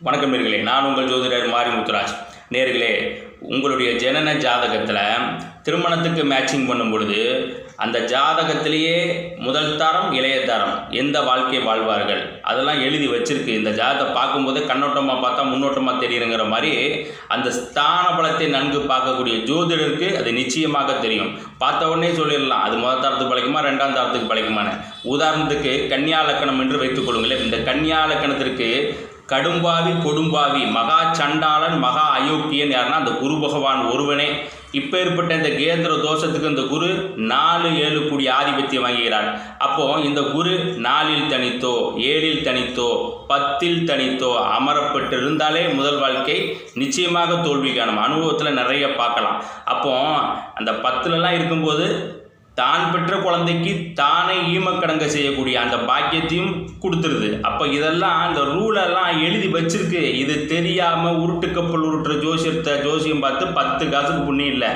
வணக்கம் நேர்களே, நான் உங்கள் ஜோதிடர் மாரிமுத்துராஜ். நேர்களே, உங்களுடைய ஜனன ஜாதகத்தில் திருமணத்துக்கு மேட்சிங் பண்ணும் பொழுது அந்த ஜாதகத்திலேயே முதல் தரம் இளைய தரம் எந்த வாழ்க்கை வாழ்வார்கள் அதெல்லாம் எழுதி வச்சிருக்கு. இந்த ஜாதகத்தை பார்க்கும்போது கண்ணோட்டமாக பார்த்தா முன்னோட்டமாக தெரியுங்கிற மாதிரி அந்த ஸ்தான பலத்தை நன்கு பார்க்கக்கூடிய ஜோதிடருக்கு அது நிச்சயமாக தெரியும். பார்த்த உடனே சொல்லிடலாம் அது முதல் தரத்துக்கு பழைக்குமா ரெண்டாம் தரத்துக்கு பழைக்குமான்னு. உதாரணத்துக்கு கன்னியா லக்கணம் என்று வைத்துக் கொள்ளுங்களேன். இந்த கன்னியா லக்கணத்திற்கு கடும்பாவி கொடும்பாவி மகா சண்டாளன் மகா அயோக்கியன் யாருன்னா அந்த குரு பகவான் ஒருவனே. இப்போ ஏற்பட்ட இந்த கேந்திர தோஷத்துக்கு இந்த குரு 4-7 கூடிய ஆதிபத்தியம் வாங்குகிறார். அப்போது இந்த குரு 4இல் தனித்தோ 7இல் தனித்தோ 10இல் தனித்தோ அமரப்பட்டு இருந்தாலே முதல் வாழ்க்கை நிச்சயமாக தோல்வி காணும். அனுபவத்தில் நிறைய பார்க்கலாம். அப்போ அந்த 10லலாம் இருக்கும்போது தான் பெற்ற குழந்தைக்கு தானே ஈமக்கடங்க செய்யக்கூடிய அந்த பாக்கியத்தையும் கொடுத்துருது. அப்போ இதெல்லாம் இந்த ரூலெல்லாம் எழுதி வச்சிருக்கு. இது தெரியாமல் உருட்டு கப்பல் உருட்டுற ஜோசியம் பார்த்து 10 காசுக்கு புண்ணியம் இல்லை.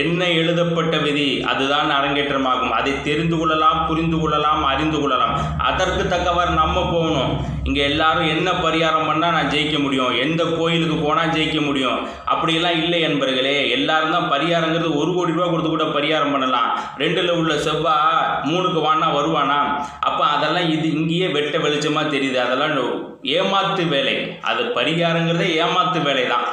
என்ன எழுதப்பட்ட விதி அதுதான் அரங்கேற்றமாகும். அதை தெரிந்து கொள்ளலாம், புரிந்து கொள்ளலாம், அறிந்து கொள்ளலாம். அதற்கு தக்கவாறு நம்ம போகணும். இங்கே எல்லாரும் என்ன பரிகாரம் பண்ணால் நான் ஜெயிக்க முடியும், எந்த கோயிலுக்கு போனால் ஜெயிக்க முடியும் அப்படியெல்லாம் இல்லை என்பர்களே. எல்லாரும் தான் பரிகாரங்கிறது 1 கோடி ரூபா கொடுத்து கூட பரிகாரம் பண்ணலாம். 2ல் உள்ள செவ்வாய் 3க்கு வானா வருவானா? அப்போ அதெல்லாம் இது இங்கேயே வெட்ட வெளிச்சமாக தெரியுது. அதெல்லாம் ஏமாத்து வேலை. அது பரிகாரங்கிறதே ஏமாத்து வேலை தான்.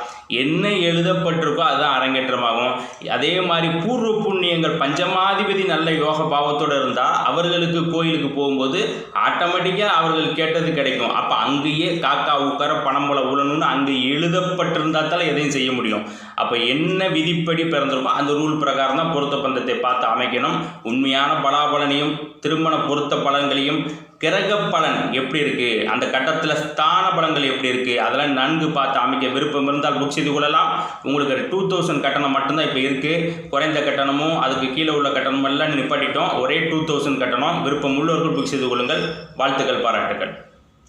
என்ன எழுதப்பட்டிருக்கோ அதுதான் அரங்கேற்றமாகும். அதே மாதிரி பூர்வ புண்ணியங்கள் பஞ்சமாதிபதி நல்ல யோக பாவத்தோடு இருந்தால் அவர்களுக்கு கோயிலுக்கு போகும்போது ஆட்டோமேட்டிக்காக அவர்கள் கேட்டது கிடைக்கும். அப்போ அங்கேயே காக்கா உட்கார பணம் போல உழணும்னு அங்கே எழுதப்பட்டிருந்தால் தான் எதையும் செய்ய முடியும். அப்போ என்ன விதிப்படி பிறந்திருக்கோ அந்த ரூல் பிரகாரம் தான் பொருத்த பந்தத்தை பார்த்து அமைக்கணும். உண்மையான பலாபலனையும் திருமண பொருத்த பலன்களையும் கிரக பலன் எப்படி இருக்குது, அந்த கட்டத்தில் ஸ்தான பலன்கள் எப்படி இருக்குது அதெல்லாம் நன்கு பார்த்து அமைக்க விருப்பம் இருந்தால் புக் செய்து கொள்ளலாம். உங்களுக்கு 2000 கட்டணம் மட்டும்தான் இப்போ இருக்குது. குறைந்த கட்டணமும் அதுக்கு கீழே உள்ள கட்டணம் எல்லாம் நிப்பாட்டிட்டோம். ஒரே 2000 கட்டணம். விருப்பம் உள்ளவர்கள் புக் செய்து கொள்ளுங்கள். வாழ்த்துக்கள், பாராட்டுக்கள்.